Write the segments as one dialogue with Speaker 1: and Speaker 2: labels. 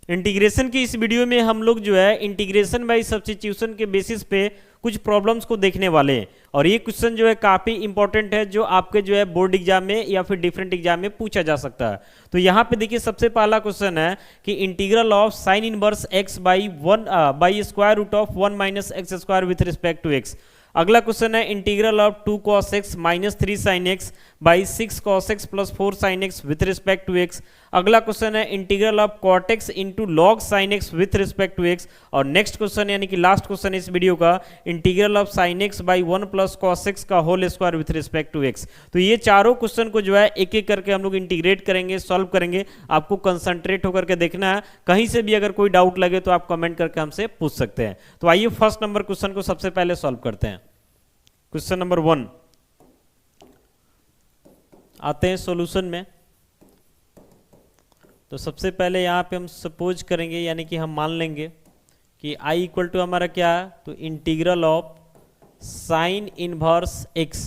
Speaker 1: Integration की इस video में हम लोग जो है इंटीग्रेशन बाय सब्स्टिट्यूशन के बेसिस पे कुछ प्रॉब्लम्स को देखने वाले हैं और ये क्वेश्चन जो है काफ़ी इंपॉर्टेंट है, जो आपके जो है बोर्ड एग्जाम में या फिर डिफरेंट एग्जाम में पूछा जा सकता है। तो यहाँ पे देखिए सबसे पहला क्वेश्चन है कि integral of sine inverse x by square root of 1 minus x square with respect to x. अगला क्वेश्चन है integral of 2 cos x minus 3 sin x by 6 cos x plus 4 sin x with respect to x। अगला question है integral of cot x into log sine x with respect to x। और next question यानी कि last question इस video का integral of sine x by 1 plus cos x का whole square with respect to x। तो ये चारों question को जो है एक एक करके हम लोग इंटीग्रेट करेंगे, सॉल्व करेंगे। आपको कंसंट्रेट होकर के देखना है, कहीं से भी अगर कोई डाउट लगे तो आप कमेंट करके हमसे पूछ सकते हैं। तो आइए फर्स्ट नंबर क्वेश्चन को सबसे पहले सॉल्व करते हैं। क्वेश्चन नंबर 1 आते हैं सॉल्यूशन में। तो सबसे पहले यहाँ पे हम सपोज करेंगे यानी कि हम मान लेंगे कि i इक्वल टू हमारा क्या है, तो integral of sine inverse x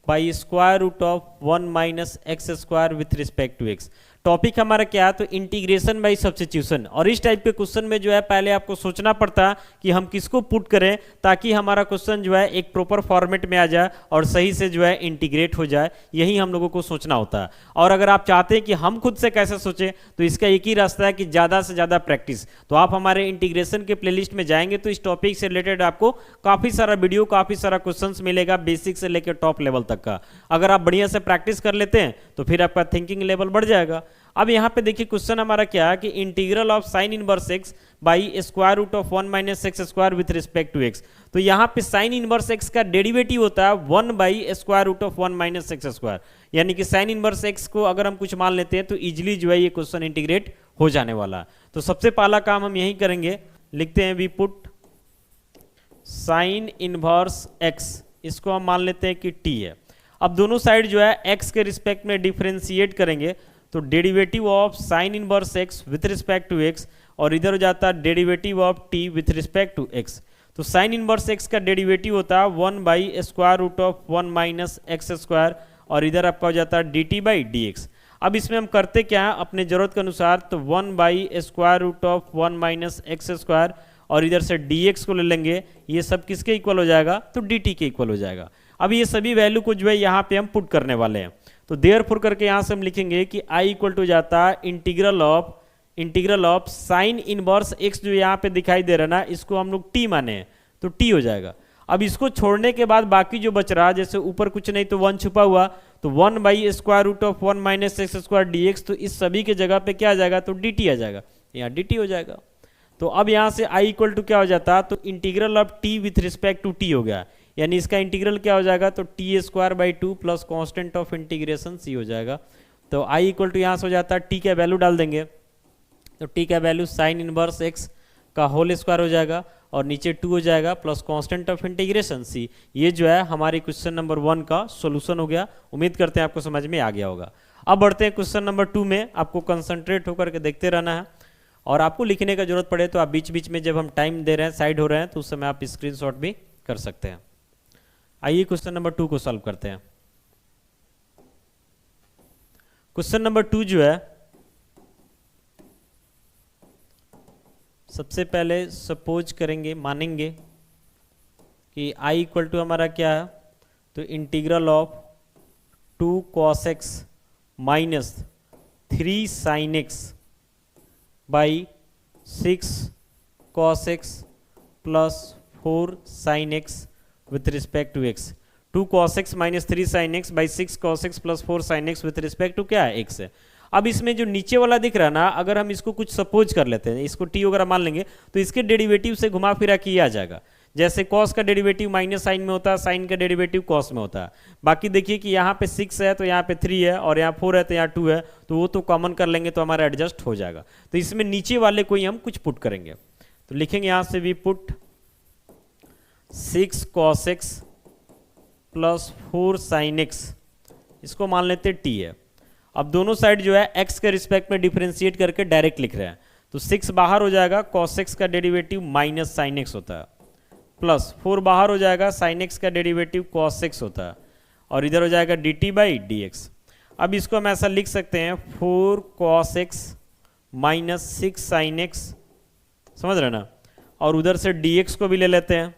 Speaker 1: by square root of 1 minus x square with respect to x। Topic हमारा क्या है, तो इंटीग्रेशन बाय सब्स्टिट्यूशन। और इस टाइप के क्वेश्चन में जो है पहले आपको सोचना पड़ता है कि हम किसको पुट करें ताकि हमारा क्वेश्चन जो है एक प्रॉपर फॉर्मेट में आ जाए और सही से जो है इंटीग्रेट हो जाए। यही हम लोगों को सोचना होता है। और अगर आप चाहते हैं कि हम खुद से कैसे सोचें तो इसका एक ही रास्ता है कि ज़्यादा से ज़्यादा प्रैक्टिस। तो आप हमारे इंटीग्रेशन के प्लेलिस्ट में जाएंगे तो इस टॉपिक से रिलेटेड आपको काफ़ी सारा वीडियो, काफ़ी सारा क्वेश्चन मिलेगा, बेसिक से लेकर टॉप लेवल तक का। अगर आप बढ़िया से प्रैक्टिस कर लेते हैं तो फिर आपका थिंकिंग लेवल बढ़ जाएगा। अब यहाँ पे देखिए क्वेश्चन हमारा क्या है कि integral of sine inverse x by square root of 1 minus x square with respect to x. तो यहाँ पे साइन इनवर्स एक्स का डेरिवेटिव होता है 1 by square root of 1 minus x square. यानी कि साइन इनवर्स एक्स को अगर हम कुछ मान लेते हैं तो इजिली जो है ये क्वेश्चन इंटीग्रेट हो जाने वाला है। तो सबसे पहला काम हम यही करेंगे, लिखते हैं we put sine inverse x, इसको हम मान लेते हैं कि t है। अब दोनों साइड जो है x के रिस्पेक्ट में डिफ्रेंशिएट करेंगे तो derivative of sine inverse x with respect to x और इधर हो जाता है derivative of t with respect to x। तो साइन इनवर्स x का डेरिवेटिव होता है 1 by square root of 1 minus x square और इधर आपका हो जाता है dt बाई dx। अब इसमें हम करते क्या है अपने जरूरत के अनुसार, तो 1 by square root of 1 minus x square और इधर से dx को ले लेंगे। ये सब किसके इक्वल हो जाएगा, तो dt के इक्वल हो जाएगा। अब ये सभी वैल्यू को जो है यहाँ पे हम पुट करने वाले हैं। तो देयरफॉर करके यहाँ से हम लिखेंगे कि i इक्वल टू जाता है integral of sine inverse x जो यहाँ पे दिखाई दे रहा है ना, इसको हम लोग t माने हैं तो t हो जाएगा। अब इसको छोड़ने के बाद बाकी जो बच रहा, जैसे ऊपर कुछ नहीं तो 1 छुपा हुआ, तो 1 by square root of 1 minus x square dx। तो इस सभी के जगह पे क्या आ जाएगा, तो dt आ जाएगा, यहाँ dt हो जाएगा। तो अब यहाँ से i इक्वल टू क्या हो जाता, तो integral of t with respect to t हो गया। यानी इसका इंटीग्रल क्या हो जाएगा, तो T square by 2 plus constant of integration c हो जाएगा। तो i इक्वल टू यहाँ से हो जाता है t का वैल्यू डाल देंगे तो t का वैल्यू साइन इनवर्स x का होल स्क्वायर हो जाएगा और नीचे 2 हो जाएगा plus constant of integration c। ये जो है हमारे क्वेश्चन नंबर 1 का सॉल्यूशन हो गया। उम्मीद करते हैं आपको समझ में आ गया होगा। अब बढ़ते हैं क्वेश्चन नंबर 2 में। आपको कंसंट्रेट होकर के देखते रहना है और आपको लिखने का जरूरत पड़े तो आप बीच बीच में जब हम टाइम दे रहे हैं, साइड हो रहे हैं, तो उस समय आप स्क्रीनशॉट भी कर सकते हैं। आइए क्वेश्चन नंबर 2 को सॉल्व करते हैं। क्वेश्चन नंबर 2 जो है सबसे पहले सपोज करेंगे, मानेंगे कि i इक्वल टू हमारा क्या है, तो integral of 2 cos x minus 3 sin x by 6 cos x plus 4 sin x with respect to x। 2 cos x minus 3 sin x by 6 cos x plus 4 sin x with respect to क्या है, x है। अब इसमें जो नीचे वाला दिख रहा है ना, अगर हम इसको कुछ सपोज कर लेते हैं, इसको t वगैरह मान लेंगे तो इसके डेरिवेटिव से घुमा फिरा किया आ जाएगा। जैसे cos का डेरिवेटिव माइनस साइन में होता है, साइन का डेरिवेटिव cos में होता है। बाकी देखिए कि यहाँ पे 6 है तो यहाँ पे 3 है और यहाँ 4 है तो यहाँ 2 है, तो वो तो कॉमन कर लेंगे तो हमारा एडजस्ट हो जाएगा। तो इसमें नीचे वाले को ही हम कुछ पुट करेंगे। तो लिखेंगे यहाँ से we put 6 cos x plus 4 sin x, इसको मान लेते t है। अब दोनों साइड जो है x के रिस्पेक्ट में डिफरेंशिएट करके डायरेक्ट लिख रहे हैं तो 6 बाहर हो जाएगा, cos x का डेरिवेटिव माइनस sin x होता है, प्लस 4 बाहर हो जाएगा, sin x का डेरिवेटिव cos x होता है और इधर हो जाएगा dt बाई dx। अब इसको हम ऐसा लिख सकते हैं 4 cos x minus 6 sine x, समझ रहे ना, और उधर से dx को भी ले लेते हैं,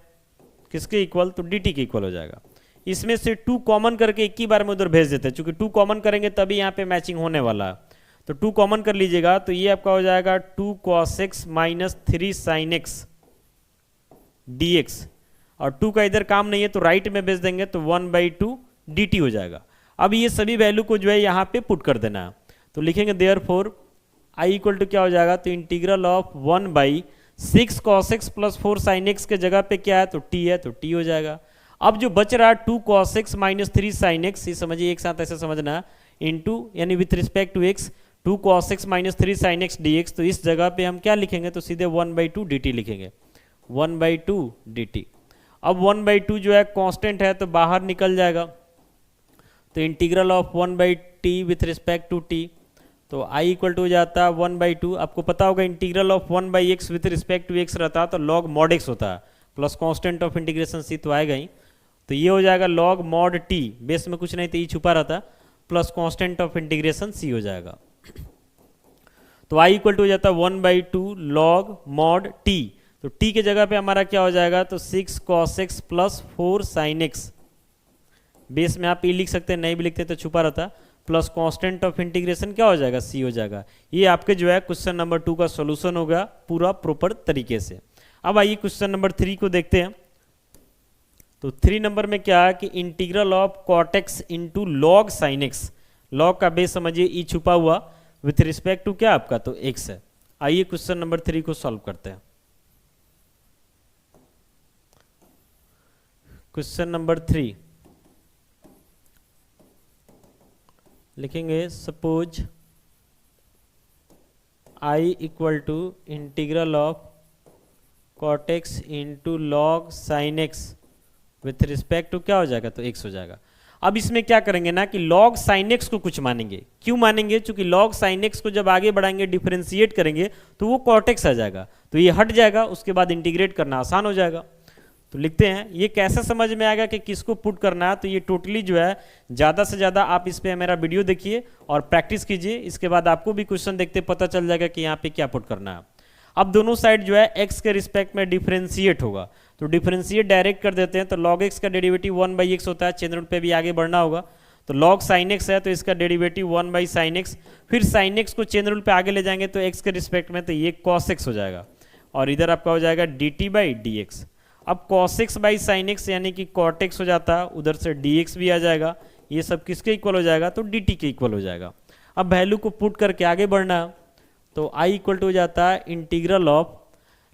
Speaker 1: किसके इक्वल, तो dt के इक्वल हो जाएगा। इसमें से 2 कॉमन करके एक ही बार में उधर भेज देते हैं, क्योंकि 2 कॉमन करेंगे तभी यहाँ पे मैचिंग होने वाला है। तो 2 कॉमन कर लीजिएगा, तो ये आपका हो जाएगा 2 cos x minus 3 sin x dx, और 2 का इधर काम नहीं है तो राइट में भेज देंगे, तो 1/2 dt हो जाएगा। अब ये सभी वैल्यू को जो है यहाँ पे पुट कर देना है, तो लिखेंगे देयरफॉर i इक्वल टू क्या हो जाएगा, तो integral of 1/6 cos x plus 4 sin x के जगह पे क्या है, तो t है, तो t हो जाएगा। अब जो बच रहा है 2 cos x minus 3 sin x, ये समझिए एक साथ ऐसे समझना, इनटू यानी with respect to x 2 cos x minus 3 sin x dx, तो इस जगह पे हम क्या लिखेंगे, तो सीधे 1/2 dt लिखेंगे, 1/2 dt। अब 1/2 जो है कांस्टेंट है तो बाहर निकल जाएगा, तो integral of 1/t with respect to t, तो i इक्वल टू हो जाता है 1/2। आपको पता होगा integral of 1/x with respect to x रहता है तो log mod x होता है, plus constant of integration c तो आएगा ही, तो ये हो जाएगा log mod t, बेस में कुछ नहीं तो e छुपा रहता, plus constant of integration c हो जाएगा। तो i इक्वल टू हो जाता है 1/2 log mod t, तो t के जगह पे हमारा क्या हो जाएगा, तो 6 cos x plus 4 sin x, base में आप e लिख सकते हैं, नहीं भी लिखते तो छुपा रहता, प्लस कांस्टेंट ऑफ इंटीग्रेशन क्या हो जाएगा, c हो जाएगा। ये आपके जो है क्वेश्चन नंबर 2 का सॉल्यूशन होगा पूरा प्रॉपर तरीके से। अब आइए क्वेश्चन नंबर 3 को देखते हैं। तो 3 नंबर में क्या है कि integral of cot x into log sine x, log का बेस समझिए e छुपा हुआ विथ रिस्पेक्ट टू क्या आपका, तो x है। आइए क्वेश्चन नंबर 3 को सॉल्व करते हैं। क्वेश्चन नंबर 3 लिखेंगे, suppose i equal to integral of cot x into log sine x with respect to क्या हो जाएगा, तो x हो जाएगा। अब इसमें क्या करेंगे ना कि log sin x को कुछ मानेंगे, क्यों मानेंगे, क्योंकि log sin x को जब आगे बढ़ाएंगे डिफरेंशिएट करेंगे तो वो cot x आ जाएगा, तो ये हट जाएगा, उसके बाद इंटीग्रेट करना आसान हो जाएगा। तो लिखते हैं, ये कैसे समझ में आएगा कि किसको पुट करना है, तो ये टोटली जो है ज़्यादा से ज़्यादा आप इस पर मेरा वीडियो देखिए और प्रैक्टिस कीजिए, इसके बाद आपको भी क्वेश्चन देखते पता चल जाएगा कि यहाँ पे क्या पुट करना है। अब दोनों साइड जो है x के रिस्पेक्ट में डिफरेंशिएट होगा, तो डिफरेंशिएट डायरेक्ट कर देते हैं, तो log x का डेरिवेटिव 1/x होता है, चेन रूल पे भी आगे बढ़ना होगा, तो log sin x है तो इसका डेरिवेटिव 1/sin x, फिर sin x को चेन रूल पे आगे ले जाएंगे तो x के रिस्पेक्ट में, तो ये cos x हो जाएगा, और इधर आपका हो जाएगा dt/dx। अब cos x/sin x यानी कि cot x हो जाता है, उधर से dx भी आ जाएगा, ये सब किसके इक्वल हो जाएगा, तो dt के इक्वल हो जाएगा। अब वैल्यू को पुट करके आगे बढ़ना, तो i इक्वल टू हो जाता है integral of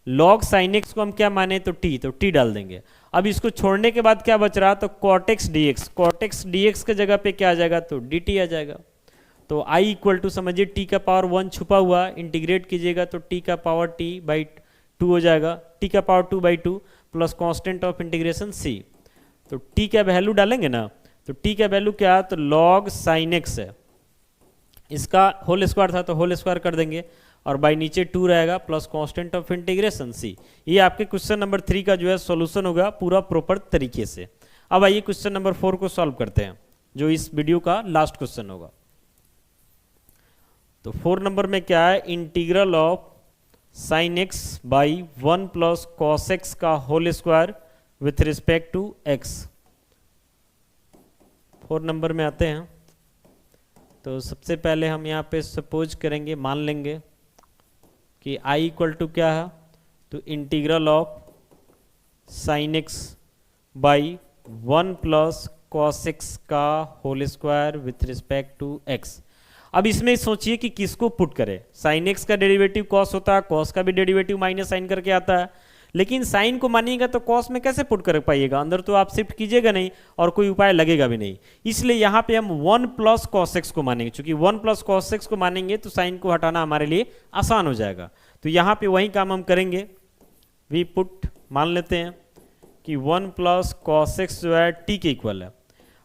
Speaker 1: log sin x को हम क्या माने, तो t डाल देंगे। अब इसको छोड़ने के बाद क्या बच रहा, तो cot x dx, cot x dx के जगह पे क्या आ जाएगा, तो dt आ जाएगा। तो i इक्वल टू समझिए t का पावर 1 छुपा हुआ, इंटीग्रेट कीजिएगा तो t का पावर t/2 हो जाएगा, t का power 2/2 plus constant of integration c, तो t का वैल्यू डालेंगे ना, तो t का वैल्यू क्या है, तो log sin x है, इसका होल स्क्वायर था तो होल स्क्वायर कर देंगे, और बाई नीचे 2 रहेगा plus constant of integration c। ये आपके क्वेश्चन नंबर 3 का जो है सॉल्यूशन होगा पूरा प्रॉपर तरीके से। अब आइए क्वेश्चन नंबर 4 को सॉल्व करते हैं, जो इस वीडियो का लास्ट क्वेश्चन होगा। तो 4 नंबर में क्या है, integral of sin x by 1 plus cos x का whole square with respect to x। 4 number में आते हैं, तो सबसे पहले हम यहाँ पे सपोज करेंगे, मान लेंगे कि i इक्वल टू क्या है, तो integral of sin x by 1 plus cos x का whole square with respect to x। अब इसमें सोचिए कि किसको पुट करें, sin x का डेरिवेटिव cos होता है, cos का भी डेरिवेटिव माइनस साइन करके आता है, लेकिन साइन को मानिएगा तो cos में कैसे पुट कर पाइएगा, अंदर तो आप शिफ्ट कीजिएगा नहीं और कोई उपाय लगेगा भी नहीं, इसलिए यहाँ पे हम 1 प्लस cos x को मानेंगे, क्योंकि 1 प्लस cos x को मानेंगे तो साइन को हटाना हमारे लिए आसान हो जाएगा। तो यहाँ पे वही काम हम करेंगे, वी पुट मान लेते हैं कि 1 प्लस cos x जो है t के इक्वल है।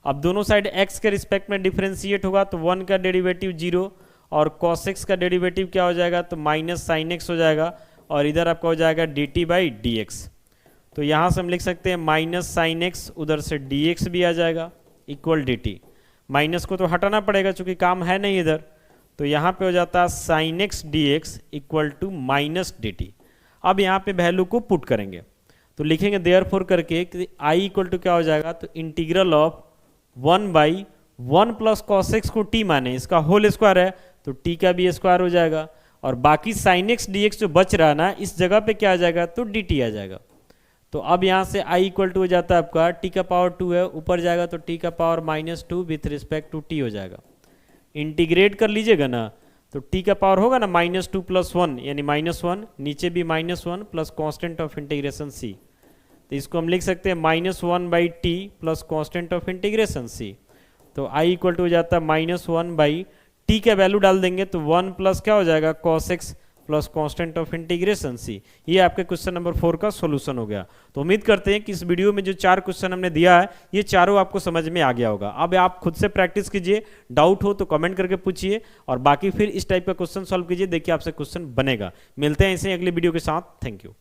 Speaker 1: अब दोनों साइड x के रिस्पेक्ट में डिफरेंशिएट होगा, तो 1 का डेरिवेटिव 0 और cos x का डेरिवेटिव क्या हो जाएगा, तो माइनस साइन x हो जाएगा, और इधर आपका हो जाएगा dt/dx। तो यहाँ से हम लिख सकते हैं माइनस साइन x, उधर से dx भी आ जाएगा इक्वल dt। माइनस को तो हटाना पड़ेगा चूंकि काम है नहीं इधर, तो यहाँ पे हो जाता है sine x d x equal to minus d t. अब यहाँ पे वैल्यू को पुट करेंगे तो लिखेंगे देयरफॉर करके कि आई इक्वल टू क्या हो जाएगा, तो integral of 1/1 plus cos x को टी माने इसका होल स्क्वायर है तो टी का भी स्क्वायर हो जाएगा, और बाकी साइन एक्स डी एक्स जो बच रहा ना इस जगह पे क्या आ जाएगा, तो डी टी आ जाएगा। तो अब यहाँ से आई इक्वल टू हो जाता है आपका टी का पावर 2 है, ऊपर जाएगा तो टी का power -2 with respect to t हो जाएगा। इंटीग्रेट कर लीजिएगा ना तो टी का पावर होगा ना -2 + 1 यानी -1, नीचे भी -1 plus constant of integration C, तो इसको हम लिख सकते हैं -1/t plus constant of integration C. तो आई इक्वल टू हो जाता है -1/t का वैल्यू डाल देंगे तो 1 प्लस क्या हो जाएगा cos x plus constant of integration C. ये आपके क्वेश्चन नंबर 4 का सॉल्यूशन हो गया। तो उम्मीद करते हैं कि इस वीडियो में जो 4 क्वेश्चन हमने दिया है ये चारों आपको समझ में आ गया होगा। अब आप खुद से प्रैक्टिस कीजिए, डाउट हो तो कमेंट करके पूछिए, और बाकी फिर इस टाइप का क्वेश्चन सॉल्व कीजिए, देखिए आपसे क्वेश्चन बनेगा। मिलते हैं इसे अगले वीडियो के साथ। Thank you.